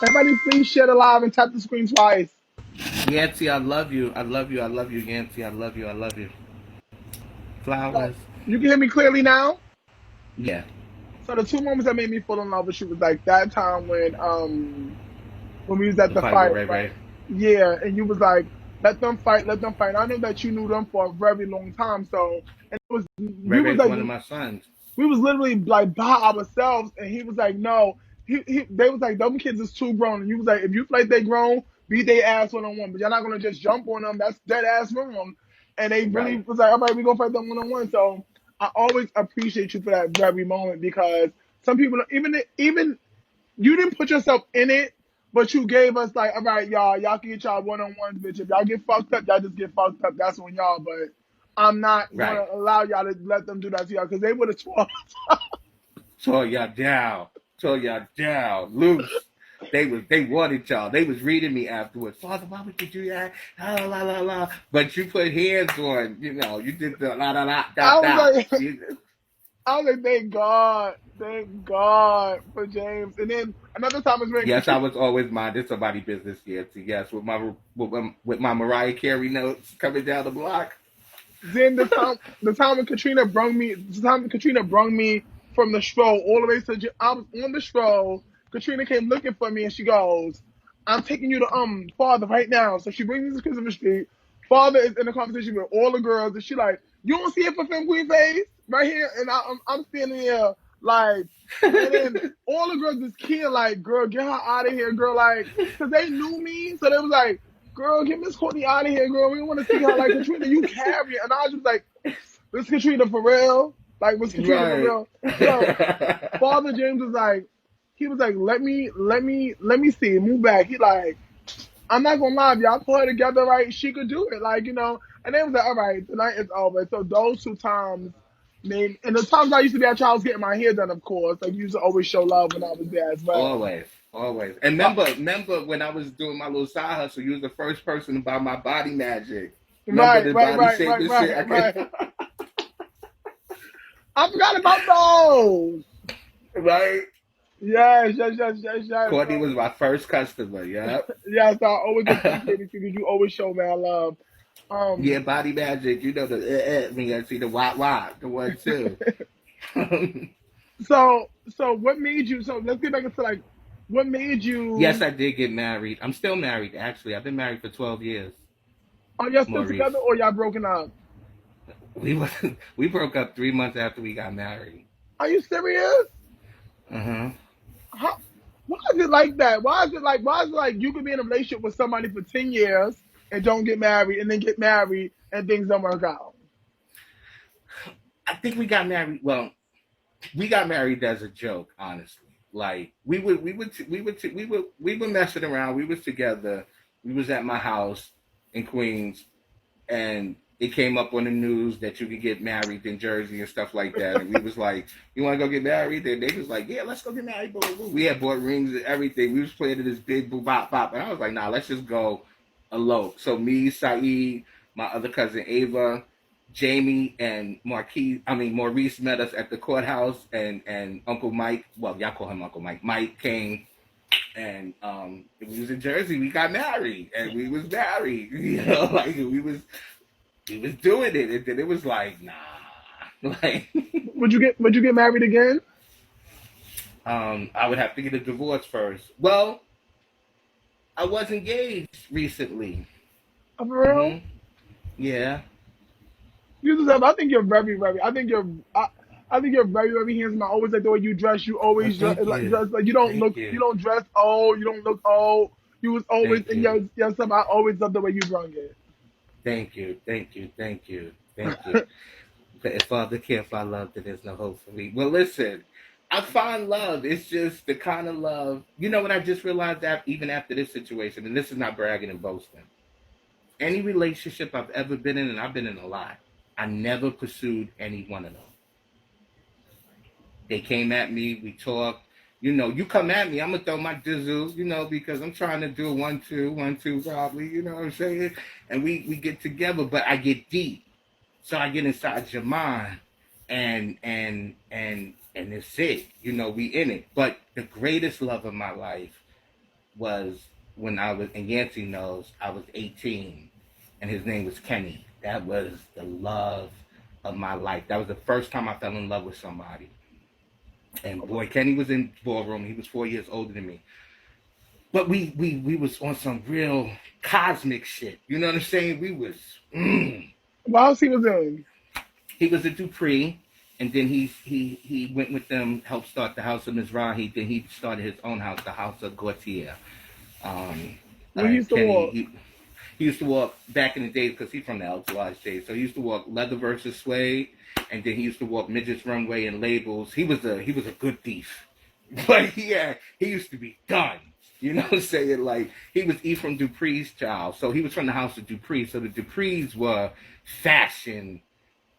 Everybody, please share the live and tap the screen twice. Yancy, I love you. I love you. I love you, Yancy. I love you. I love you. So Flowers. you can hear me clearly now. Yeah. So the two moments that made me fall in love with you was like that time when we was at The the fight with fight, Ray right? Ray. Yeah, and you was like, let them fight, let them fight. I know that you knew them for a very long time, so and it was Ray we was Ray's like one of my sons. we was literally like by ourselves, and he was like, no, they was like, them kids is too grown, and you was like, if you feel like they grown, beat they ass 1-on-1, but you're not gonna just jump on them. That's dead ass wrong. And they really Right. was like, all right, we gonna fight them 1-on-1. So I always appreciate you for that very moment because some people, even you didn't put yourself in it, but you gave us like, all right, y'all can get y'all 1-on-ones, bitch. If y'all get fucked up, y'all just get fucked up. That's on y'all. But I'm not Right. gonna allow y'all to let them do that to y'all because they would have tore. Tore y'all down. Tore y'all down. Loose. They wanted y'all. They was reading me afterwards. Father, why would you do that? La la la la. But you put hands on, you did the la la la da I was da. like, I was like, thank God for James. And then another time was when Yes, I Katrina. was always minding somebody's business here. Yes, with my Mariah Carey notes coming down the block. Then the time when Katrina brung me from the stroll all the way to I was on the stroll. Katrina came looking for me and she goes, "I'm taking you to father right now." So she brings me to Christopher Street. Father is in a conversation with all the girls, and she like, "You don't see it for Femme Queen face right here," and I'm standing here like, and then all the girls is keying like, "Girl, get her out of here, girl," like, cause they knew me, so they was like, "Girl, get Miss Courtney out of here, girl. We don't want to see her like Katrina. You carry it." And I was just like, "Miss Katrina for real? Like, was Katrina for Right. real?" Yo, Father James was like, he was like, let me see, move back. He like, I'm not gonna lie, if y'all put her together right, she could do it. Like, and they was like, all right, tonight is over. So those two times made, and the times I used to be at Charles getting my hair done, of course, like you used to always show love when I was there as well. Always, always. And Uh, remember when I was doing my little side hustle, you was the first person to buy my body magic. Remember right, the right, body right, shape right, and right, shit? I could, right. I forgot about those. right? Yes, yes, yes, yes, yes. Courtney So was my first customer. Yep. yes, I always appreciate it because you always show me love. Yeah, Um, body magic. You know the me. I see the the one too. so what made you? So let's get back into like, what made Yes, you? I did get married. I'm still married. Actually, I've been married for 12 years. Are y'all still Maurice, together or y'all broken up? we were, we broke up 3 months after we got married. Are you serious? Uh huh. How? Why is it like that? Why is it like you could be in a relationship with somebody for 10 years and don't get married, and then get married and things don't work out? I think we got married. Well, we got married as a joke, honestly. Like we were messing around. We was together. We was at my house in Queens, and it came up on the news that you could get married in Jersey and stuff like that. And we was like, "You want to go get married?" And they was like, "Yeah, let's go get married." Boo, boo, boo. We had bought rings and everything. We was planning this big boo bop bop, and I was like, "Nah, let's just go elope." So me, Saeed, my other cousin Ava, Jamie, and Maurice met us at the courthouse, and Uncle Mike. Well, y'all call him Uncle Mike. Mike came, and we was in Jersey. We got married, and we was married. Like we was doing it, and then it was like, nah, like Would you get married again? I would have to get a divorce first. Well, I was engaged recently. For real? Hmm. Yeah. You deserve. I think you're very, very. I think you're very, very handsome. I always like the way you dress. You Oh, always dress thank like, you, dress like you don't thank look. You you, don't dress old. You don't look old. You was always thank in you, your stuff. I always love the way you brung it. thank you, thank you, thank you, thank you. But if Father can't find love, then there's no hope for me. Well, listen, I find love. It's just the kind of love. You know what I just realized that even after this situation, and this is not bragging and boasting. Any relationship I've ever been in, and I've been in a lot, I never pursued any one of them. They came at me, we talked. You come at me, I'm gonna throw my dizzle, because I'm trying to do a 1-2, 1-2 probably, you know what I'm saying? And we get together, but I get deep. So I get inside your mind, and it's it. We in it. But the greatest love of my life was when I was, and Yancey knows, I was 18, and his name was Kenny. That was the love of my life. That was the first time I fell in love with somebody. And boy, Kenny was in ballroom. He was 4 years older than me. But we was on some real cosmic shit. You know what I'm saying? We was What else he was in? he was a Dupree, and then he went with them, helped start the House of Mizrahi. Then he started his own house, the House of Gautier. We used to Kenny, walk. he used to walk back in the days because he's from the Eltwise days. So he used to walk leather versus suede, and then he used to walk midgets runway and labels. He was a good thief, but he used to be done. You know what I'm saying? Like, he was Ephraim Dupree's child, so he was from the house of Dupree. So the Duprees were fashion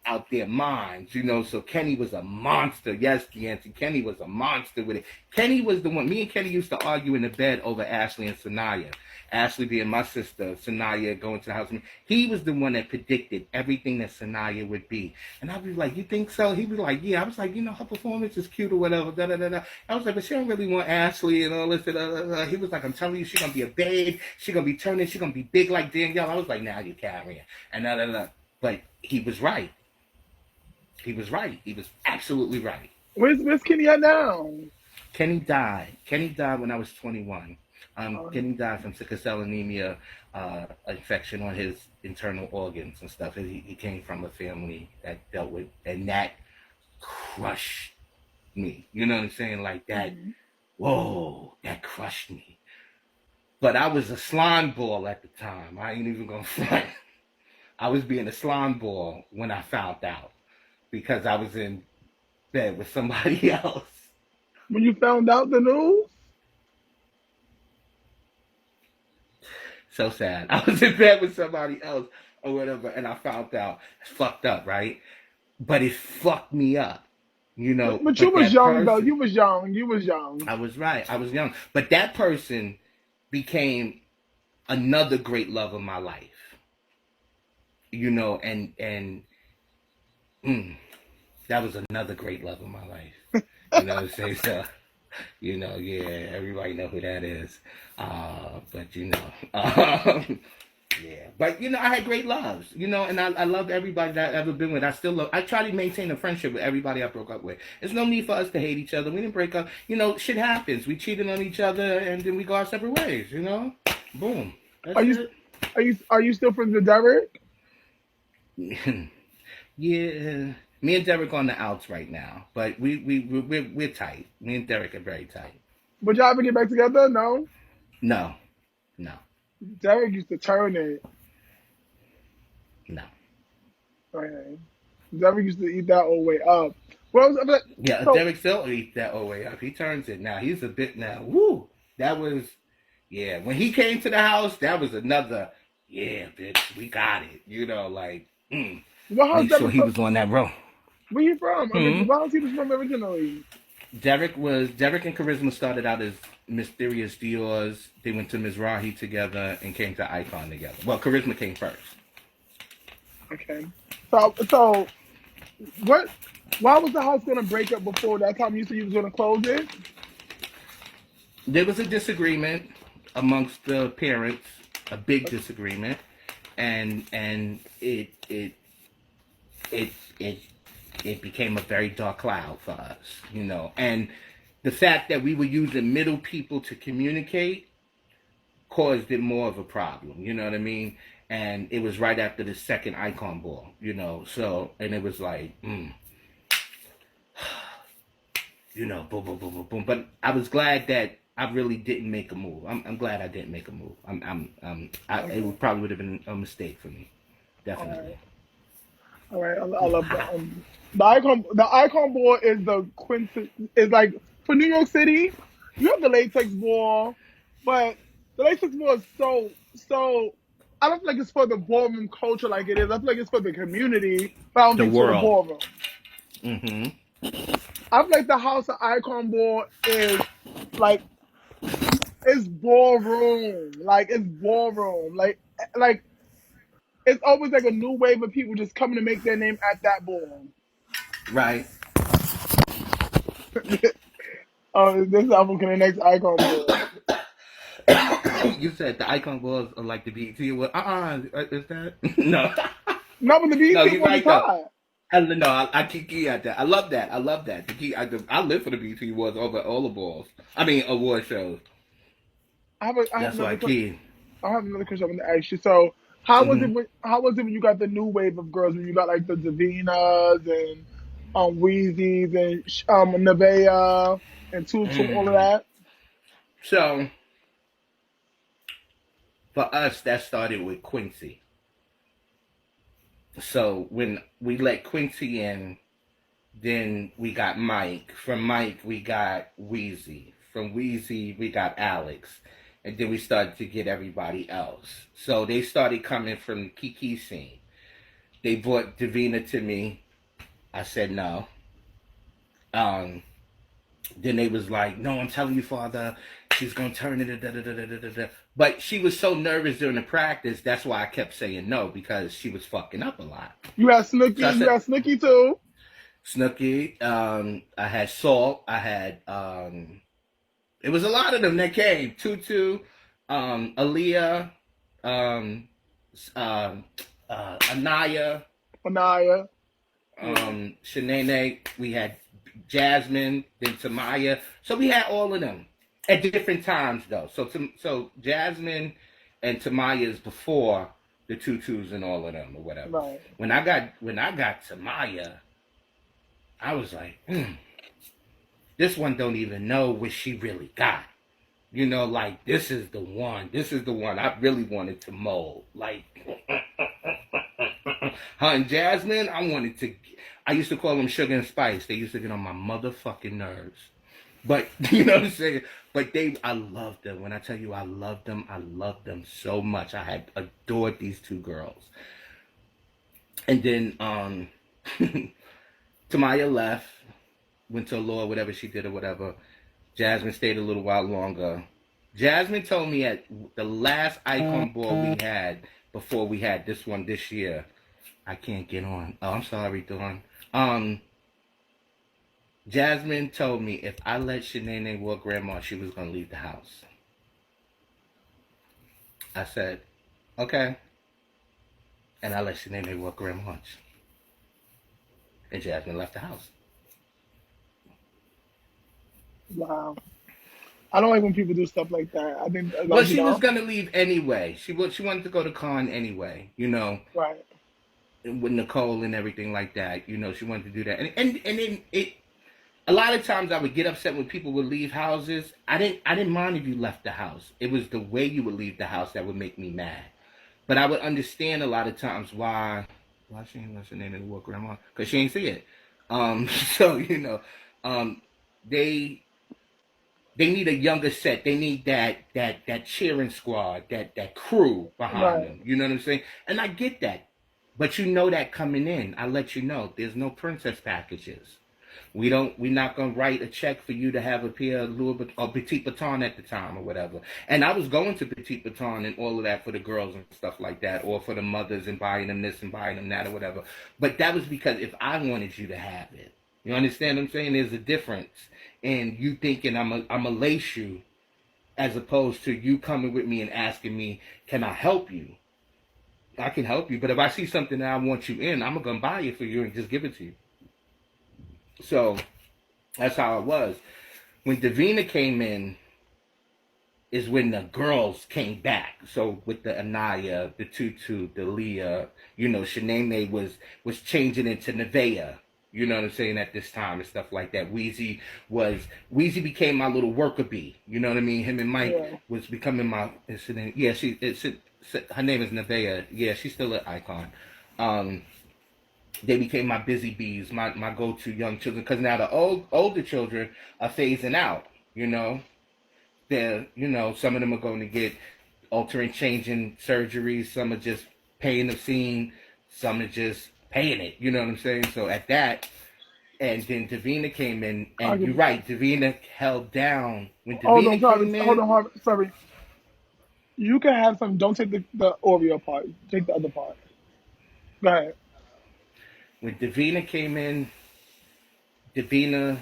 out their minds, you know. So Kenny was a monster. Yes, Yancey, Kenny was a monster with it. Kenny was the one. Me and Kenny used to argue in the bed over Ashley and Sanaya. Ashley being my sister, Sanaya going to the house. He was the one that predicted everything that Sanaya would be. And I'd be like, you think so? He'd be like, yeah. I was like, you know, her performance is cute or whatever. Da, da, da, da. I was like, but she don't really want Ashley and all this. Da, da, da. He was like, I'm telling you, she's going to be a babe. She's going to be turning. She's going to be big like Danielle. I was like, now you're carrying. And da, da, da. But he was right. He was right. He was absolutely right. Where's Kenny at now? Kenny died. Kenny died when I was 21. Oh, Kenny died from sickle cell anemia, infection on his internal organs and stuff. He came from a family that dealt with, and that crushed me. You know what I'm saying? Like that. mhm. Whoa, that crushed me. But I was a slime ball at the time. I ain't even gonna front. I was being a slime ball when I found out because I was in bed with somebody else. When you found out the news, So sad. I was in bed with somebody else or whatever, and I found out. It's fucked up, right? But it fucked me up, you know. but you But was that young though. person, You was young. You was young. I was right. I was young. But that person became another great love of my life, you know, and that was another great love of my life. You know what I'm saying? So, you know, yeah, everybody know who that is. But you know, yeah. But you know, I had great loves, you know, and I love everybody that I've ever been with. I still love. I try to maintain a friendship with everybody I broke up with. There's no need for us to hate each other. We didn't break up. You know, shit happens. We cheated on each other, and then we go our separate ways. You know, boom. Are That's you it. are you still friends with Derek? Yeah. Me and Derek on the outs right now, but we're tight. Me and Derek are very tight. Would y'all ever get back together? No. No, no, Derek used to turn it. no. Okay. Derek used to eat that all the way up. Well, but, Yeah, so Derek still eats that old way up. He turns it now. He's a bit now. Woo! That was, yeah. When he came to the house, that was another, yeah, bitch, we got it. You know, like, what house make sure Derek he from? was on that road. Where you from? Hmm. What house he was from originally? Derek and Charisma started out as Mysterious Dior's. They went to Mizrahi together and came to Icon together. Well, Charisma came first. Okay. So what? Why was the house gonna break up before that time? You said you was gonna close it. There was a disagreement amongst the parents, a big disagreement, and it it it became a very dark cloud for us, you know. And the fact that we were using middle people to communicate caused it more of a problem, you know what I mean? And it was right after the second icon ball, you know. So, and it was like, you know, boom, boom, boom, boom, boom. But I was glad that I really didn't make a move. I'm glad I didn't make a move. It Okay. would probably would have been a mistake for me, All right. definitely. All right. I love that. The icon ball is the quintet. Is like for New York City. You have the latex ball, but the latex ball is so. I don't feel like it's for the ballroom culture like it is. I feel like it's for the community, but I don't The think it's for the world. ballroom. Mm-hmm. I feel like the House of Icon ball is like it's ballroom. Like it's ballroom. Like it's always like a new wave of people just coming to make their name at that ball. Right. Oh, this album can the next icon ball. You said the Icon Balls are like the BET Awards. Is that no? No, but the No, BET you're was right though. hot. No, I kiki at that. I love that. I love that. I live for the BET Awards over all the balls. I mean, award shows. I have That's why another I key. I have another question I want to ask you. So, how was Hmm. it when you got the new wave of girls, when you got like the Davinas and Weezy's and Nevaeh and Tutu, all of Mm. that? So for us, that started with Quincy. So when we let Quincy in, then we got Mike. From Mike, we got Wheezy. From Wheezy, we got Alex. And then we started to get everybody else. So they started coming from the Kiki scene. They brought Davina to me. I said no. Um, then they was like, no, I'm telling you, Father, she's gonna turn it. Da, da, da, da, da, da. But she was so nervous during the practice. That's why I kept saying no, because she was fucking up a lot. You had So I Snooki, you said, had Snooki too. Snooky. I had Salt. I had it was a lot of them that came. Tutu, Aaliyah, um, um, Anaya, Anaya, yeah, Shanae. We had Jasmine, then Tamaya. So we had all of them at different times though. So Jasmine and Tamaya is before the Tutus and all of them or whatever. right. When I got Tamaya, I was like, this one don't even know what she really got. Like this is the one. This is the one I really wanted to mold. Like her and Jasmine, I wanted to. I used to call them sugar and spice. They used to get on my motherfucking nerves. But you know what I'm saying. But I loved them. When I tell you I loved them so much. I had adored these two girls. And then Tamaya left, went to law, whatever she did or whatever. Jasmine stayed a little while longer. Jasmine told me at the last Icon Ball we had before we had this one this year. I can't get on. Oh, I'm sorry, Dawn. Jasmine told me if I let Shanae walk grandma, she was gonna leave the house. I said, okay. And I let Shanae walk grandma. And Jasmine left the house. Wow. I don't like when people do stuff like that. I think Well, like she was gonna leave anyway. She wanted to go to con anyway. right. With Nicole and everything like that. She wanted to do that. And then it a lot of times I would get upset when people would leave houses. I didn't mind if you left the house. It was the way you would leave the house that would make me mad. But I would understand a lot of times why she ain't listening to what grandma, because she ain't see it. So um, they they need a younger set. They need that cheering squad, that crew behind Right. them. You know what I'm saying? And I get that. But that coming in. I let you know there's no princess packages. We're not gonna write a check for you to have a pair of Louis or Petit Baton at the time or whatever. And I was going to Petit Baton and all of that for the girls and stuff like that, or for the mothers and buying them this and buying them that or whatever. But that was because if I wanted you to have it. You understand what I'm saying? There's a difference in you thinking I'm a lace you, as opposed to you coming with me and asking me, can I help you? I can help you, but if I see something that I want you in, I'm gonna buy it for you and just give it to you. So that's how it was. When Davina came in, is when the girls came back. So with the Anaya, the Tutu, the Leah, Shanae was changing into Nevaeh. You know what I'm saying, at this time and stuff like that. Wheezy became my little worker bee. You know what I mean? Him and Mike Yeah. was becoming my. Yeah, her name is Nevaeh. Yeah, she's still an icon. They became my busy bees, my go-to young children. Because now the older children are phasing out. Some of them are going to get altering, changing surgeries. Some are just paying the scene. Some are just paying it. You know what I'm saying? So at that, and then Davina came in, I and get you're it. right. Davina held down when Hold on, Davina Travis. came Hold in. on, sorry. You can have some. Don't take the Oreo part. Take the other part. Go ahead. When Davina came in, Davina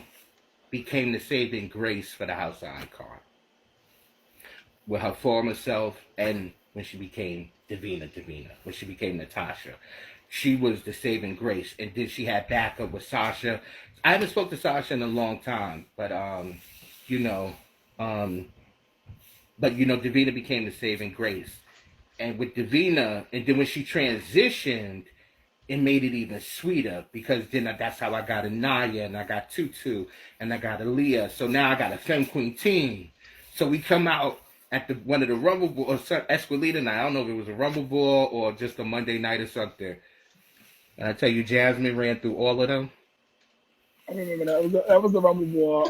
became the saving grace for the House of Icon. with her former self, and when she became Davina, when she became Natasha. She was the saving grace, and then she had backup with Sasha. I haven't spoke to Sasha in a long time, but you know, um, Davina became the saving grace, and with Davina, and then when she transitioned, it made it even sweeter because then that's how I got Anaya and I got Tutu and I got Aaliyah. So now I got a Femme Queen team. So we come out at one of the Rumble Ball or Esquilita night. I don't know if it was a Rumble Ball or just a Monday night or something. And I tell you, Jasmine ran through all of them. I remember that was the Rumble Ball.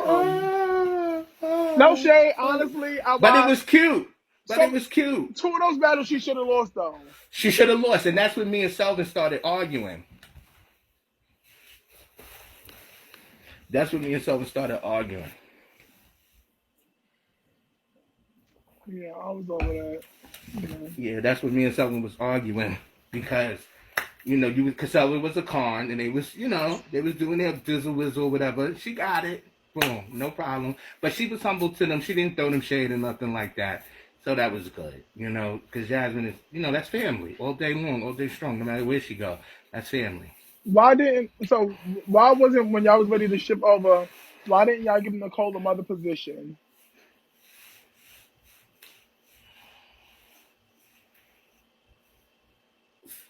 No shade, honestly, I But it watched was cute. But it some was cute. two of those battles she should have lost though. She should have lost, and that's when me and Selvin started arguing. That's when me and Selvin started arguing. Yeah, I was over that. Yeah, that's when me and Selvin was arguing because because Selvin was a con and they was they was doing their dizzle whizzle or whatever. She got it, boom, no problem. But she was humble to them. She didn't throw them shade or nothing like that. So that was good, because Jasmine is, that's family all day long, all day strong, no matter where she go. That's family. Why wasn't when y'all was ready to ship over? Why didn't y'all give Nicole the mother position?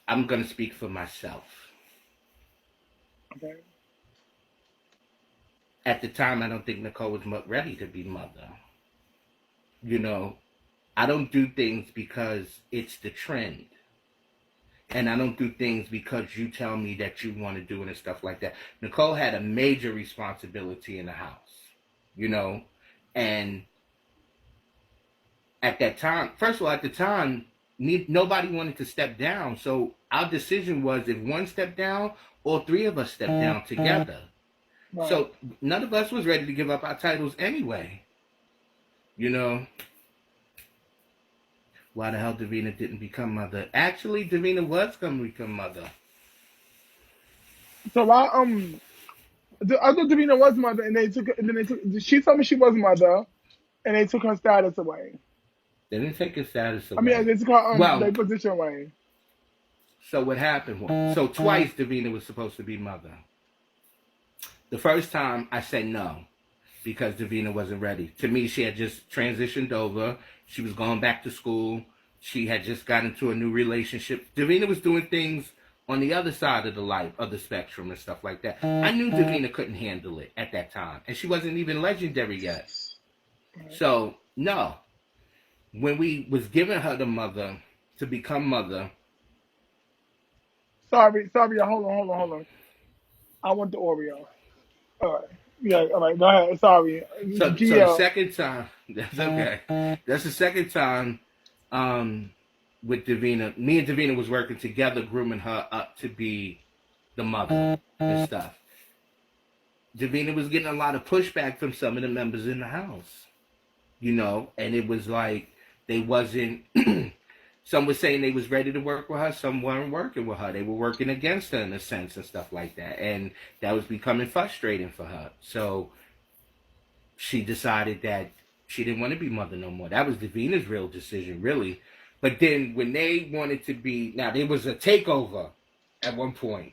I'm gonna speak for myself. Okay. At the time, I don't think Nicole was ready to be mother. I don't do things because it's the trend. And I don't do things because you tell me that you want to do it and stuff like that. Nicole had a major responsibility in the house, and at that time, first of all, at the time, nobody wanted to step down. So our decision was if one stepped down, all three of us stepped down together. Right. So none of us was ready to give up our titles anyway. Why the hell Davina didn't become mother? Actually, Davina was going to become mother. So I thought Davina was mother, and she told me she was mother, and they took her status away. They didn't take her status away. I mean, they took her their position away. So what happened was, twice Davina was supposed to be mother. The first time I said no, because Davina wasn't ready. To me, she had just transitioned over. She was going back to school. She had just got into a new relationship. Davina was doing things on the other side of the spectrum and stuff like that. I knew Davina couldn't handle it at that time. And she wasn't even legendary yet. So, no. When we was giving her the mother to become mother. Sorry, hold on. I want the Oreo. All right. Yeah, all right, go ahead. Sorry. So the second time, that's okay. That's the second time with Davina. Me and Davina was working together, grooming her up to be the mother and stuff. Davina was getting a lot of pushback from some of the members in the house, and it was like they wasn't. Some were saying they was ready to work with her. Some weren't working with her. They were working against her in a sense and stuff like that. And that was becoming frustrating for her. So she decided that she didn't want to be mother no more. That was Davina's real decision, really. But then when they wanted to be... Now, there was a takeover at one point.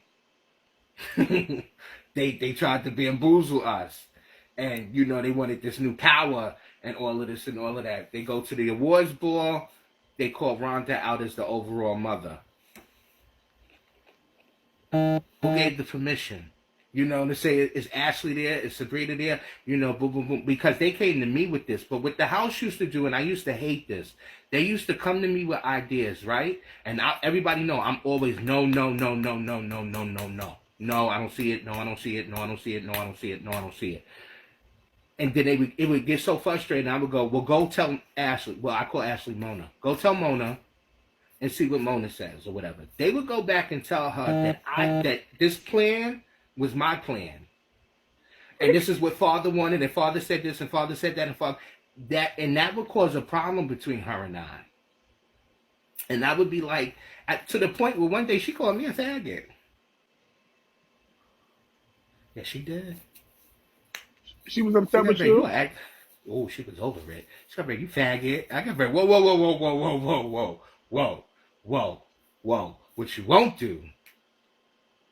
They tried to bamboozle us. And, they wanted this new power and all of this and all of that. They go to the awards ball. They call Rhonda out as the overall mother. Who gave the permission? To say, is Ashley there? Is Sabrina there? Boom, boom, boom. Because they came to me with this. But what the house used to do, and I used to hate this, they used to come to me with ideas, right? And everybody know I'm always, no. No, I don't see it. No, I don't see it. No, I don't see it. No, I don't see it. No, I don't see it. And then it would get so frustrating. I would go, well, go tell Ashley. Well, I call Ashley Mona. Go tell Mona and see what Mona says or whatever. They would go back and tell her that this plan was my plan. And this is what Father wanted. And Father said this and Father said that and Father... And that would cause a problem between her and I. And I would be like... to the point where one day she called me a faggot. Yeah, she did. She was upset with you? Oh, she was over it. She got you faggot. I got whoa, whoa, whoa, whoa, whoa, whoa, whoa, whoa, whoa, whoa, whoa. What you won't do,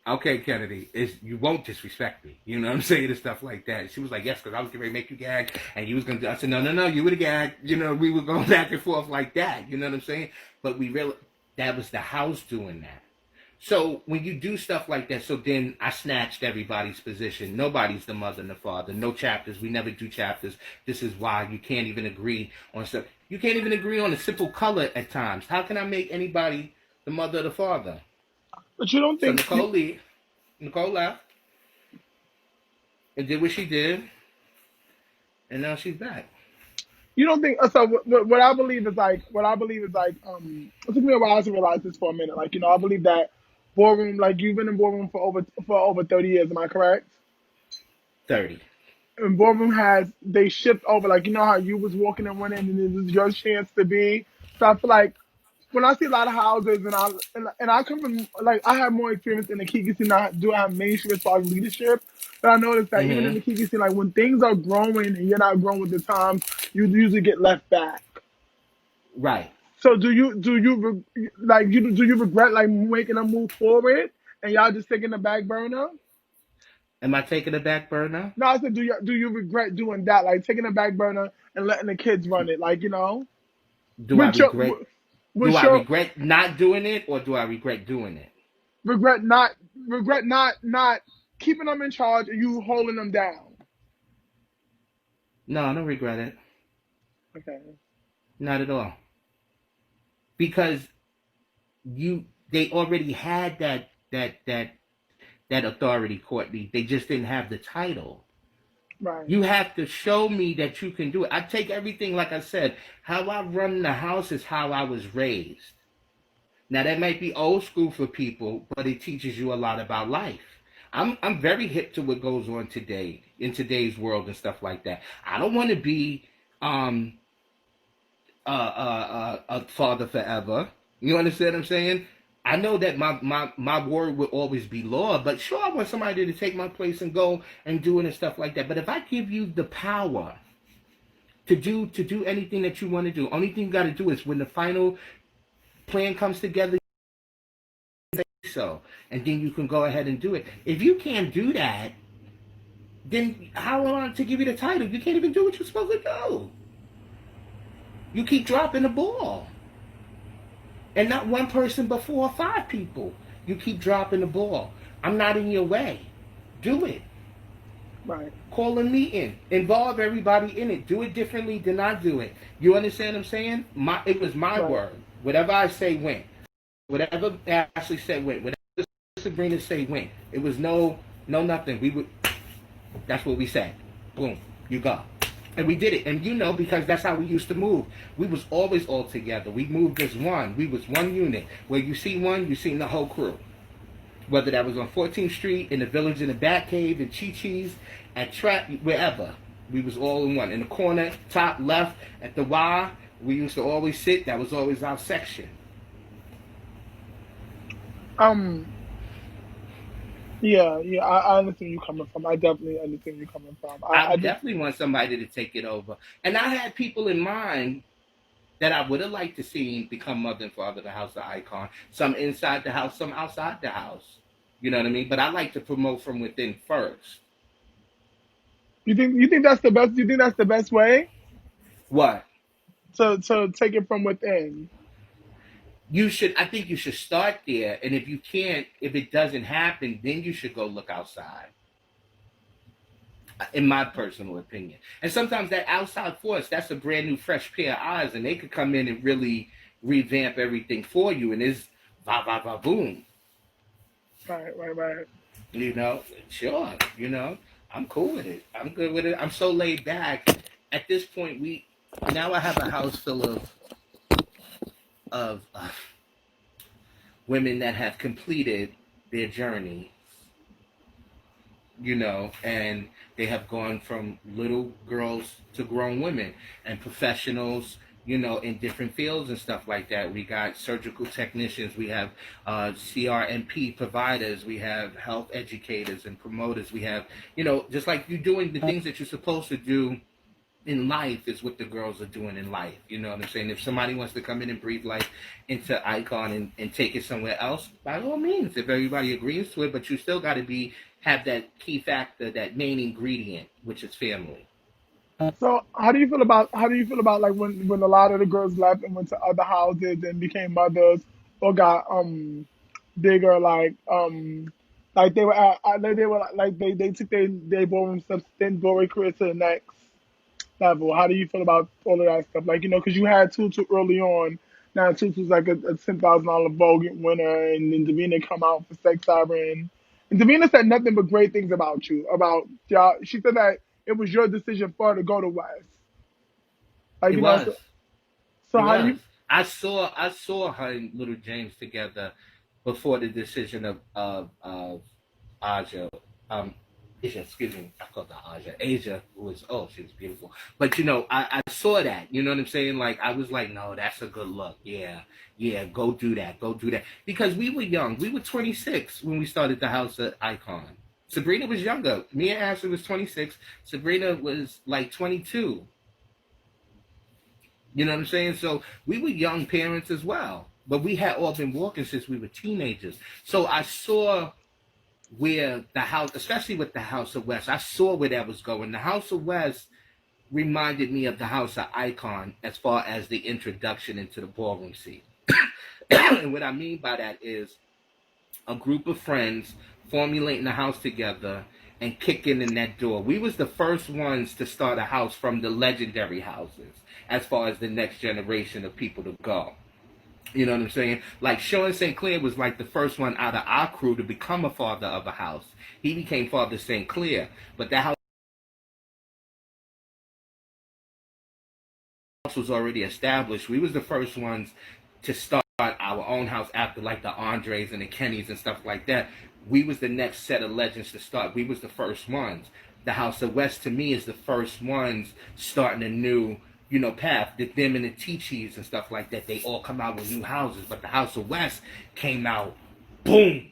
okay, Kennedy, is you won't disrespect me. You know what I'm saying? And stuff like that. She was like, yes, because I was going to make you gag, and you was going to do. I said, no, no, no, you would have gagged. You know, we were going back and forth like that. You know what I'm saying? But we really, that was the house doing that. So when you do stuff like that, so then I snatched everybody's position. Nobody's the mother and the father. No chapters. We never do chapters. This is why you can't even agree on stuff. You can't even agree on a simple color at times. How can I make anybody the mother or the father? But you don't So think Nicole left and did what she did, and now she's back. you don't think so? What I believe is like it took me a while to realize this for a minute. Like I believe that ballroom, like you've been in ballroom for over 30 years. Am I correct? 30. And ballroom has they shift over. Like how you was walking in one end and it was your chance to be. So I feel like when I see a lot of houses and I come from like I have more experience in the Kiki scene. I do have mainstream as far as leadership, but I noticed that even in Mm-hmm. the Kiki scene, like when things are growing and you're not growing with the times, you usually get left back. Right. So do you regret like making a move forward and y'all just taking the back burner? Am I taking a back burner? No, I said do you regret doing that, like taking the back burner and letting the kids run it, like Do I with your regret? Do with I your regret not doing it, or do I regret doing it? regret not regret not keeping them in charge and you holding them down. No, I don't regret it. Okay. Not at all. Because they already had that authority, Courtney. They just didn't have the title. Right. You have to show me that you can do it. I take everything, like I said, how I run the house is how I was raised. Now that might be old school for people, but it teaches you a lot about life. I'm very hip to what goes on today in today's world and stuff like that. I don't want to be um a father forever. You understand what I'm saying? I know that my word will always be law, but sure, I want somebody to take my place and go and do it and stuff like that. But if I give you the power to do anything that you want to do, only thing you got to do is when the final plan comes together, so, and then you can go ahead and do it. If you can't do that, then how am I to give you the title? You can't even do what you're supposed to do. You keep dropping the ball. And not one person, but 4 or 5 people. You keep dropping the ball. I'm not in your way. Do it. Right. Call a meeting. Involve everybody in it. Do it differently than I do it. You understand what I'm saying? It was my Right. word. Whatever I say went. Whatever Ashley said went. Whatever Sabrina say went. It was no nothing. That's what we said. Boom. You go. And we did it. And because that's how we used to move. We was always all together. We moved as one. We was one unit. Where you see one, you seen the whole crew. Whether that was on 14th Street, in the village, in the Batcave, in Chi-Chi's, at Trap, wherever. We was all in one. In the corner, top left, at the Y, we used to always sit. That was always our section. Um. Yeah. Yeah. I understand you coming from. I definitely understand you coming from. I I just. definitely want somebody to take it over. And I had people in mind that I would have liked to see become mother and father of the house of Icon. Some inside the house, some outside the house. You know what I mean? But I like to promote from within first. You think that's the best? You think that's the best way What? to take it from within? I think you should start there. And if it doesn't happen, then you should go look outside. In my personal opinion. And sometimes that outside force, that's a brand new, fresh pair of eyes, and they could come in and really revamp everything for you. And it's va va va boom. Right. Right. Right. Sure. I'm cool with it. I'm good with it. I'm so laid back. At this point, now I have a house full of women that have completed their journey, and they have gone from little girls to grown women and professionals, in different fields and stuff like that. We got surgical technicians, we have CRMP providers, we have health educators and promoters. We have, just like you doing the things that you're supposed to do in life is what the girls are doing in life. You know what I'm saying? If somebody wants to come in and breathe life into Icon and take it somewhere else, by all means, if everybody agrees to it, but you still got to be have that key factor, that main ingredient, which is family. So how do you feel about like when a lot of the girls left and went to other houses and became mothers or got bigger like they were they were like they took their boring stuff then boring career to the next level. How do you feel about all of that stuff? Like, because you had Tutu early on. Now Tutu's like a $10,000 Vogue winner, and then Davina come out for Sex Siren. And Davina said nothing but great things about you. About y'all. She said that it was your decision for her to go to West. Like, It was. so It how was. you? I saw her and Little James together before the decision of Aja. Um, Asia, excuse me, I called her Aja. Asia was, oh, she was beautiful. But I saw that. You know what I'm saying? Like, I was like, no, that's a good look. Yeah, yeah, go do that, go do that. Because we were young. We were 26 when we started the House of Icon. Sabrina was younger. Me and Ashley was 26. Sabrina was like 22. You know what I'm saying? So we were young parents as well. But we had all been walking since we were teenagers. So I saw where the house, especially with the House of West, I saw where that was going. The House of West reminded me of the House of Icon as far as the introduction into the ballroom scene. And what I mean by that is a group of friends formulating a house together and kicking in that door. We was the first ones to start a house from the legendary houses as far as the next generation of people to go. You know what I'm saying? Like Sean St. Clair was like the first one out of our crew to become a father of a house. He became Father St. Clair. But that house was already established. We was the first ones to start our own house after like the Andres and the Kennys and stuff like that. We was the next set of legends to start. We was the first ones. The House of West to me is the first ones starting a new, path. Them and the Teachies and stuff like that, they all come out with new houses. But the House of West came out, boom.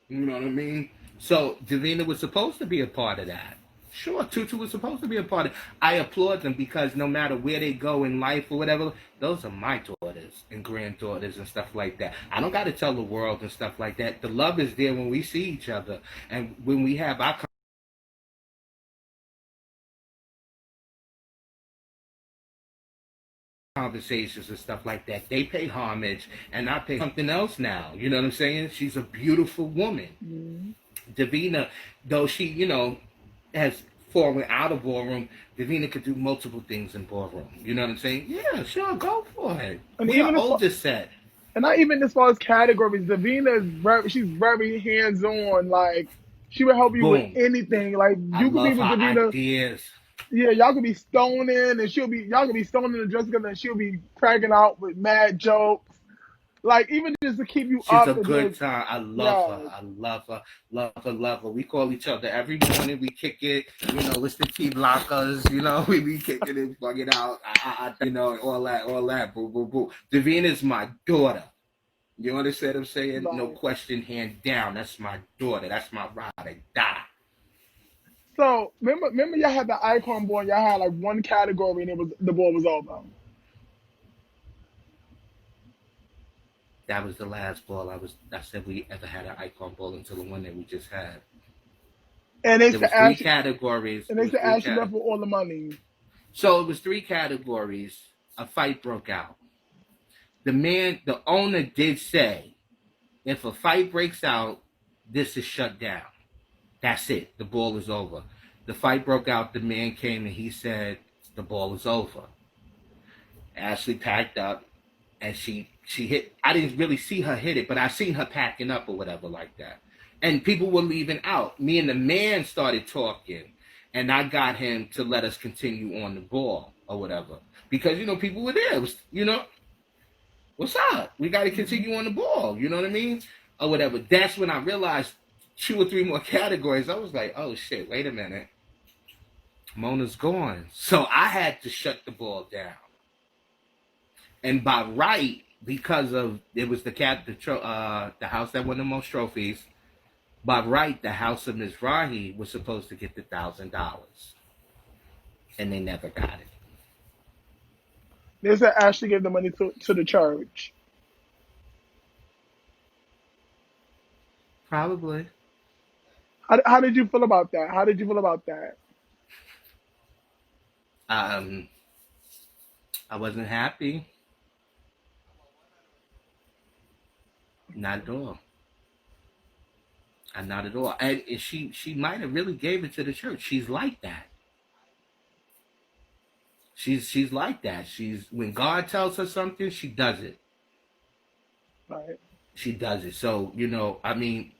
You know what I mean? So Davina was supposed to be a part of that. Sure, Tutu was supposed to be a part of it. I applaud them because no matter where they go in life or whatever, those are my daughters and granddaughters and stuff like that. I don't got to tell the world and stuff like that. The love is there when we see each other and when we have our conversations and stuff like that. They pay homage and I pay something else now. You know what I'm saying? She's a beautiful woman. Mm-hmm. Davina, though she, has fallen out of ballroom, Davina could do multiple things in ballroom. You know what I'm saying? Yeah, sure, go for it. And We are even as far, older set. and not even as far as categories, Davina she's very hands on. Like, she will help you with Boom. anything. Like, I you could be love her with Davina. ideas. Yeah, y'all could be stoning, and y'all could be stoning and dressed together, and she'll be cracking out with mad jokes. Like, even just to keep you She's a up and good just, time. I love her. yeah, I love her. Love her. Love her. We call each other every morning. We kick it. It's the T blockers. We be kicking it, bugging out. All that, all that. Boo, boo, boo. Davina's my daughter. You understand what I'm saying? No right. question, hand down. That's my daughter. That's my ride or die. So remember y'all had the icon board. Y'all had like one category, and it was the board was over. That was the last ball I said we ever had an icon ball until the one that we just had. And they There said was three Ash, categories. and It they was said three Ashley left cat. with all the money. So it was three categories. A fight broke out. The owner did say, if a fight breaks out, this is shut down. That's it. The ball is over. The fight broke out. The man came and he said, the ball is over. Ashley packed up and she hit. I didn't really see her hit it, but I seen her packing up or whatever like that. And people were leaving out. Me and the man started talking, and I got him to let us continue on the ball or whatever because people were there. It was, what's up? We got to continue on the ball. You know what I mean? Or whatever. That's when I realized two or three more categories. I was like, oh shit, wait a minute. Mona's gone. So I had to shut the ball down. And by right, because of it was the house that won the most trophies. By right, the house of Mizrahi was supposed to get the $1,000. and they never got it. They said Ashley gave the money to the church. Probably. How did you feel about that? How did you feel about that? Um, I wasn't happy. Not at all. Not at all. And she might have really gave it to the church. She's like that. She's like that. She's when God tells her something, she does it. Right. She does it. So, I mean,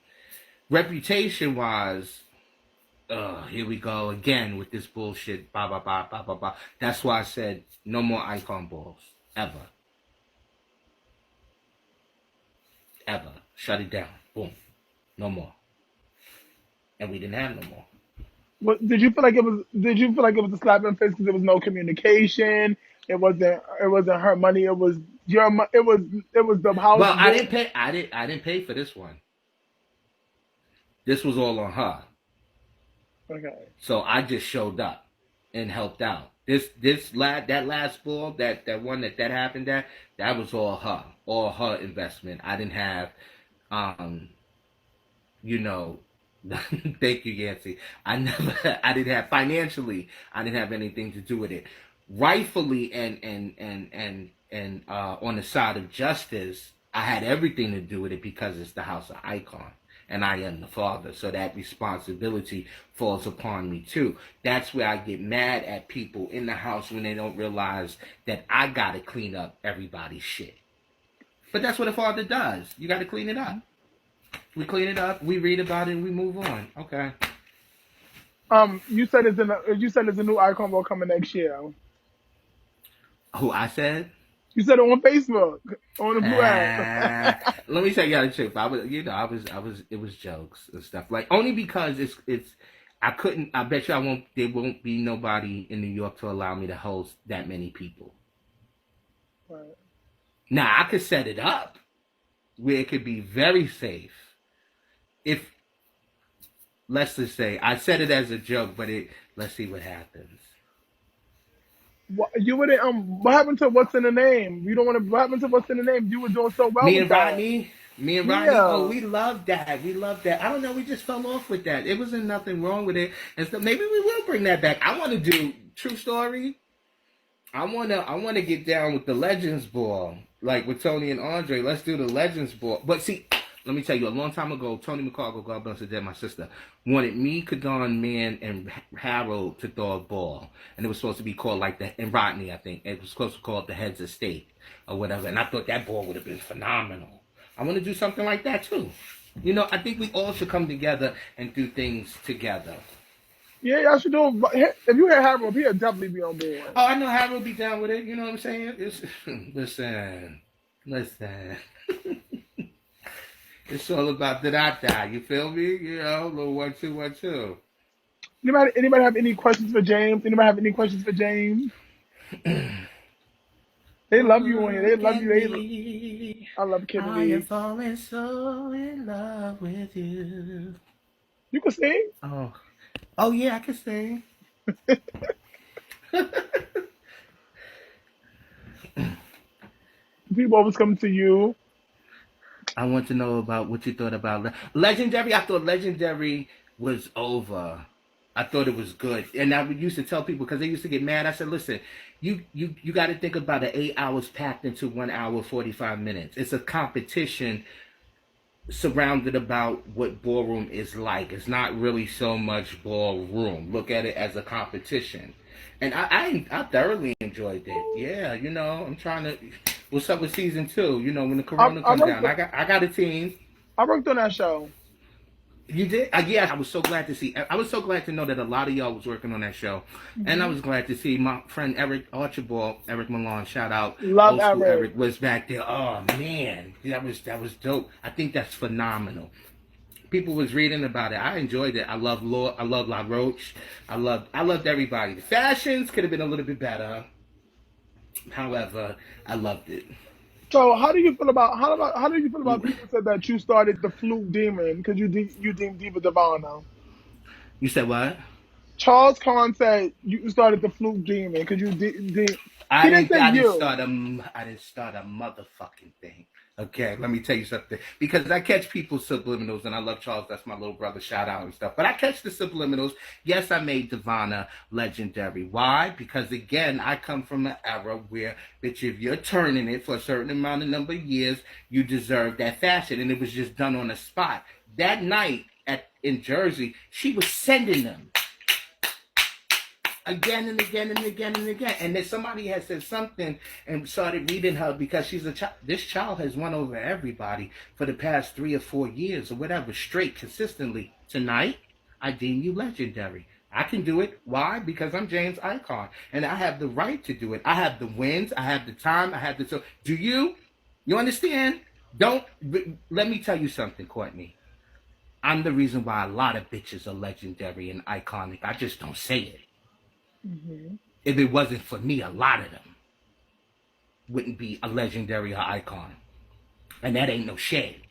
reputation wise, here we go again with this bullshit. Blah blah blah blah blah blah. That's why I said no more icon balls. Ever. Ever. Shut it down. Boom. No more. And we didn't have no more. What did you feel like it was? Did you feel like it was a slap in the face because there was no communication? It wasn't. It wasn't her money. It was your. It was. It was the house. Well, I didn't pay. I didn't pay for this one. This was all on her. Okay. So I just showed up and helped out. That last ball, that one that happened, that was all her investment. I didn't have, you know, thank you, Yancy. I didn't have financially. I didn't have anything to do with it. Rightfully, and on the side of justice, I had everything to do with it because it's the house of Icon. And I am the father, so that responsibility falls upon me too. That's where I get mad at people in the house when they don't realize that I gotta clean up everybody's shit. But that's what a father does. You gotta clean it up. We clean it up, we read about it, and we move on. Okay. You said it's a new Icon ball coming next year. Who I said? You said it on Facebook, on the Blue app. Let me tell you the truth. It was jokes and stuff. Like, only because I couldn't, I bet you there won't be nobody in New York to allow me to host that many people. Right. Now, I could set it up where it could be very safe. Let's just say, I said it as a joke, but let's see what happens. You wouldn't. What happened to what's in the name? You don't want to. What happened to what's in the name? You were doing so well with that. Me and Rodney. Yeah. Oh, we love that. We love that. I don't know. We just fell off with that. It wasn't nothing wrong with it, and so maybe we will bring that back. I want to do true story. I wanna get down with the Legends Ball, like with Tony and Andre. Let's do the Legends Ball. But see, let me tell you, a long time ago, Tony McCargo, God bless her dead, my sister, wanted me, Kadon, Man, and Harold to throw a ball. And it was supposed to be called and Rodney, I think. It was supposed to be called the Heads of State or whatever. And I thought that ball would have been phenomenal. I want to do something like that too. I think we all should come together and do things together. Yeah, y'all should do it. If you hear Harold, he'll definitely be on board. Oh, I know Harold will be down with it. You know what I'm saying? Listen. It's all about da-da-da. You feel me? Little 1 2 1 2. Anybody have any questions for James? Anybody have any questions for James? They love you on here. They love you. I love Kennedy. I am falling so in love with you. You can sing? Oh yeah, I can sing. People always come to you. I want to know about what you thought about Legendary. I thought Legendary was over. I thought it was good. And I used to tell people, because they used to get mad, I said, listen, you got to think about it, 8 hours packed into 1 hour, 45 minutes. It's a competition surrounded about what ballroom is like. It's not really so much ballroom. Look at it as a competition. And I thoroughly enjoyed it. Yeah, I'm trying to... What's up with season 2? When the corona comes down. I got a team. I worked on that show. You did? Yeah, I was so glad to see. I was so glad to know that a lot of y'all was working on that show. Mm-hmm. And I was glad to see my friend Eric Archibald, Eric Malone, shout out. Love Eric. Was back there. Oh, man. That was dope. I think that's phenomenal. People was reading about it. I enjoyed it. I love La Roche. I loved everybody. The fashions could have been a little bit better. However, I loved it. So how do you feel about people said that you started the fluke demon because you deemed Diva Davina? You said what? Charles Kahn said you started the fluke demon because you did. He I didn't didn't. say I didn't you. start a. I didn't start a motherfucking thing. Okay, let me tell you something. Because I catch people's subliminals, and I love Charles. That's my little brother. Shout out and stuff. But I catch the subliminals. Yes, I made Davina legendary. Why? Because again, I come from an era where, bitch, if you're turning it for a certain amount of number of years, you deserve that fashion, and it was just done on the spot. That night in Jersey, she was sending them again and again and again and again. And then somebody had said something and started reading her because she's a child. This child has won over everybody for the past 3 or 4 years or whatever, straight, consistently. Tonight, I deem you legendary. I can do it. Why? Because I'm James Icon. And I have the right to do it. I have the wins. I have the time. I have the... So, do you? You understand? Don't... Let me tell you something, Courtney. I'm the reason why a lot of bitches are legendary and iconic. I just don't say it. Mm-hmm. If it wasn't for me, a lot of them wouldn't be a legendary or icon. And that ain't no shade.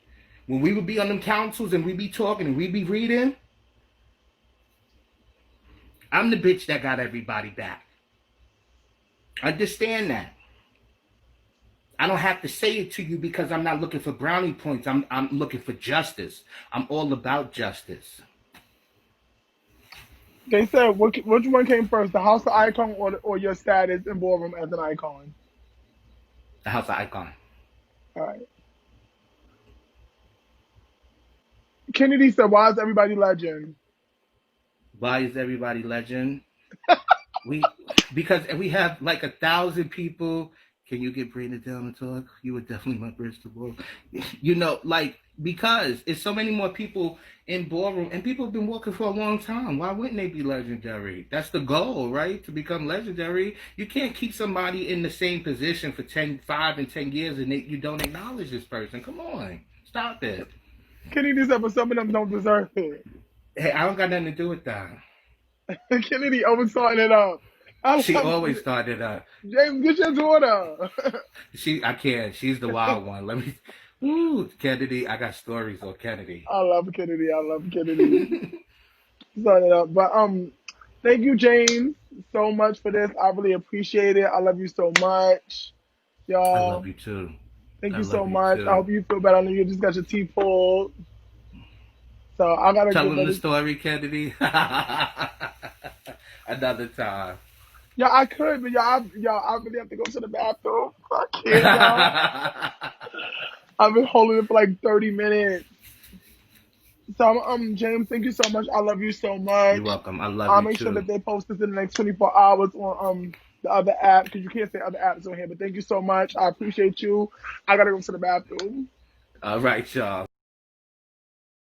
When we would be on them councils and we be talking and we be reading, I'm the bitch that got everybody back. Understand that. I don't have to say it to you because I'm not looking for brownie points. I'm looking for justice. I'm all about justice. They said which one came first, the House of Icon or your status in ballroom as an icon? The House of Icon. All right. Kennedy said, "Why is everybody legend?" Why is everybody legend? We because we have like 1,000 people. Can you get Brandon down to talk? You were definitely my first of all. You know, like because it's so many more people in ballroom, and people have been working for a long time. Why wouldn't they be legendary? That's the goal, right? To become legendary. You can't keep somebody in the same position for 5 and 10 years, and you don't acknowledge this person. Come on, stop it. Kennedy said, "But some of them don't deserve it." Hey, I don't got nothing to do with that. Kennedy always starting it up. I She love always started up. James. Get your daughter. I can't. She's the wild one. Let me. Ooh, Kennedy. I got stories on Kennedy. I love Kennedy. I love Kennedy. Starting it up, but thank you, James, so much for this. I really appreciate it. I love you so much, I love y'all. you too. Thank I you so love you much. I too. hope you feel better. I know you just got your teeth pulled, so I gotta Tell get him the ready. story, Kennedy. Another time. Yeah, I could, but I really have to go to the bathroom. I can't, y'all. I've been holding it for like 30 minutes. So, James, thank you so much. I love you so You're much. welcome. I love I'll you make sure too. that they post this in the next 24 hours on the other app because you can't say other apps on here. But thank you so much. I appreciate you. I gotta go to the bathroom. All right, y'all.